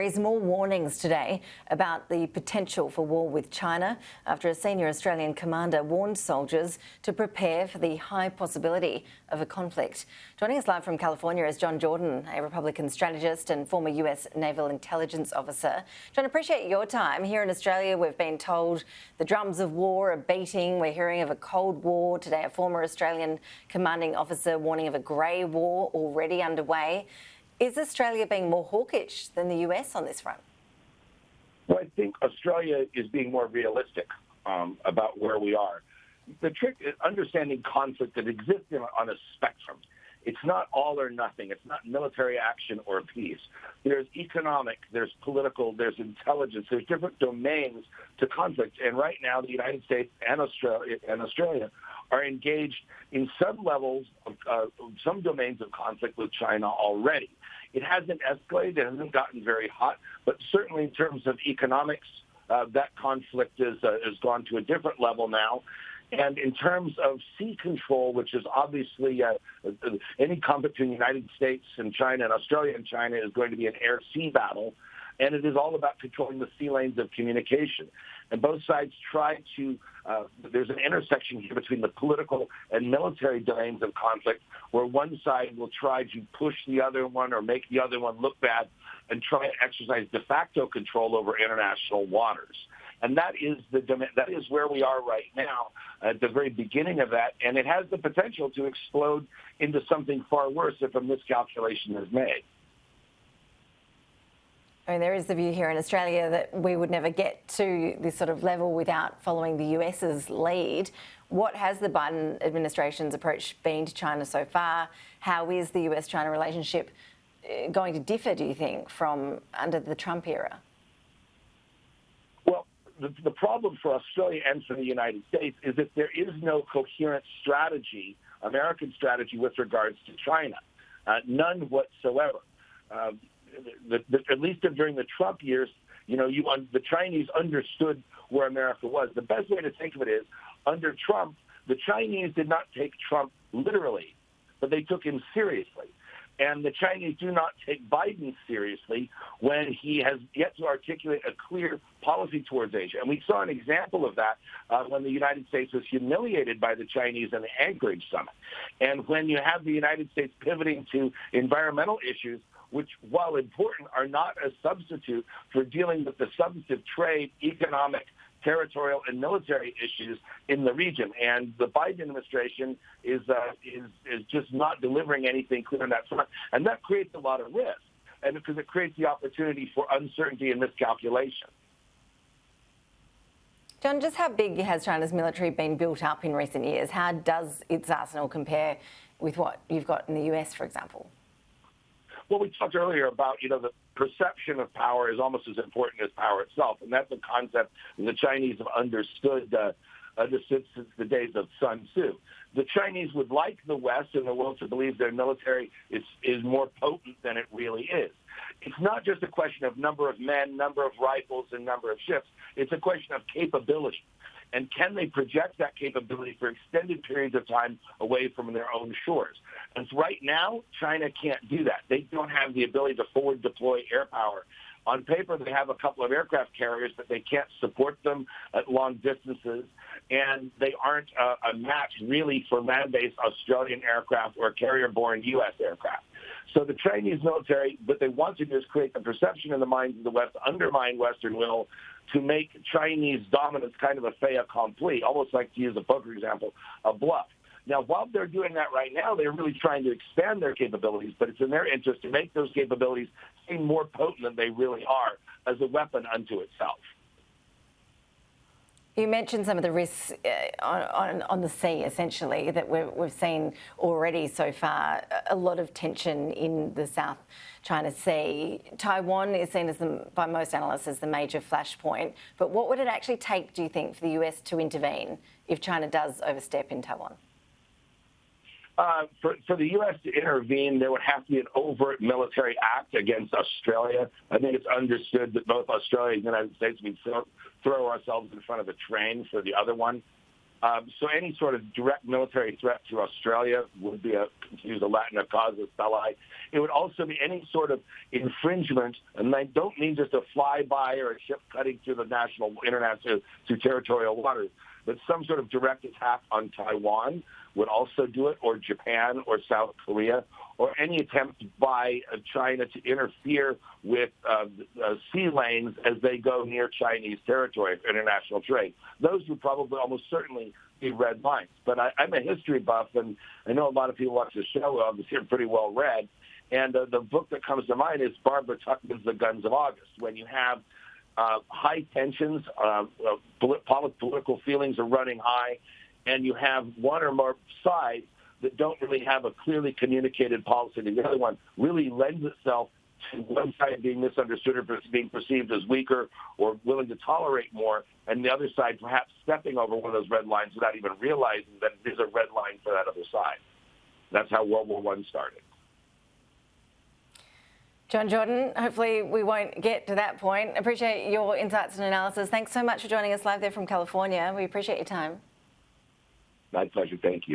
There's more warnings today about the potential for war with China after a senior Australian commander warned soldiers to prepare for the high possibility of a conflict. Joining us live from California is John Jordan, a Republican strategist and former US Naval Intelligence Officer. John, appreciate your time. Here in Australia, we've been told the drums of war are beating. We're hearing of a Cold War. Today, a former Australian commanding officer warning of a grey war already underway. Is Australia being more hawkish than the US on this front? Well, I think Australia is being more realistic about where we are. The trick is understanding conflict that exists on a spectrum. It's not all or nothing. It's not military action or peace. There's economic, there's political, there's intelligence, there's different domains to conflict. And right now, the United States and Australia are engaged in some levels of some domains of conflict with China already. It hasn't escalated, it hasn't gotten very hot, but certainly in terms of economics, that conflict has gone to a different level now. And in terms of sea control, which is obviously any conflict between the United States and China and Australia and China is going to be an air-sea battle. And it is all about controlling the sea lanes of communication. And both sides try to, there's an intersection here between the political and military domains of conflict where one side will try to push the other one or make the other one look bad and try to exercise de facto control over international waters. And that is where we are right now at the very beginning of that. And it has the potential to explode into something far worse if a miscalculation is made. I mean, there is the view here in Australia that we would never get to this sort of level without following the US's lead. What has the Biden administration's approach been to China so far? How is the US-China relationship going to differ, do you think, from under the Trump era? Well, the problem for Australia and for the United States is that there is no coherent strategy, American strategy, with regards to China. None whatsoever. At least during the Trump years, the Chinese understood where America was. The best way to think of it is, under Trump, the Chinese did not take Trump literally, but they took him seriously. And the Chinese do not take Biden seriously when he has yet to articulate a clear policy towards Asia. And we saw an example of that when the United States was humiliated by the Chinese in the Anchorage summit. And when you have the United States pivoting to environmental issues, which, while important, are not a substitute for dealing with the substantive trade, economic, territorial, and military issues in the region. And the Biden administration is just not delivering anything clear on that front. And that creates a lot of risk, and because it creates the opportunity for uncertainty and miscalculation. John, just how big has China's military been built up in recent years? How does its arsenal compare with what you've got in the US, for example? Well, we talked earlier about, the perception of power is almost as important as power itself. And that's a concept the Chinese have understood since the days of Sun Tzu. The Chinese would like the West and the world to believe their military is more potent than it really is. It's not just a question of number of men, number of rifles, and number of ships. It's a question of capability. And can they project that capability for extended periods of time away from their own shores? And so right now, China can't do that. They don't have the ability to forward deploy air power. On paper, they have a couple of aircraft carriers, but they can't support them at long distances. And they aren't a match, really, for land-based Australian aircraft or carrier-borne U.S. aircraft. So the Chinese military, what they want to do is create a perception in the minds of the West, undermine Western will, to make Chinese dominance kind of a fait accompli, almost like, to use a poker example, a bluff. Now, while they're doing that right now, they're really trying to expand their capabilities, but it's in their interest to make those capabilities seem more potent than they really are as a weapon unto itself. You mentioned some of the risks on the sea, essentially, that we've seen already so far. A lot of tension in the South China Sea. Taiwan is seen by most analysts as the major flashpoint. But what would it actually take, do you think, for the US to intervene if China does overstep in Taiwan? For the U.S. to intervene, there would have to be an overt military act against Australia. I think it's understood that both Australia and the United States would throw ourselves in front of a train for the other one. So any sort of direct military threat to Australia would be, to use a Latin casus belli. It would also be any sort of infringement, and I don't mean just a flyby or a ship cutting through the international to territorial waters, but some sort of direct attack on Taiwan would also do it, or Japan or South Korea, or any attempt by China to interfere with sea lanes as they go near Chinese territory for international trade. Those would probably almost certainly be red lines. But I'm a history buff, and I know a lot of people watch the show. Obviously, I'm pretty well read. And the book that comes to mind is Barbara Tuchman's The Guns of August. When you have high tensions, political feelings are running high, and you have one or more sides that don't really have a clearly communicated policy. The other one really lends itself to one side being misunderstood or being perceived as weaker or willing to tolerate more, and the other side perhaps stepping over one of those red lines without even realizing that it is a red line for that other side. That's how World War I started. John Jordan, hopefully we won't get to that point. Appreciate your insights and analysis. Thanks so much for joining us live there from California. We appreciate your time. My pleasure. Thank you.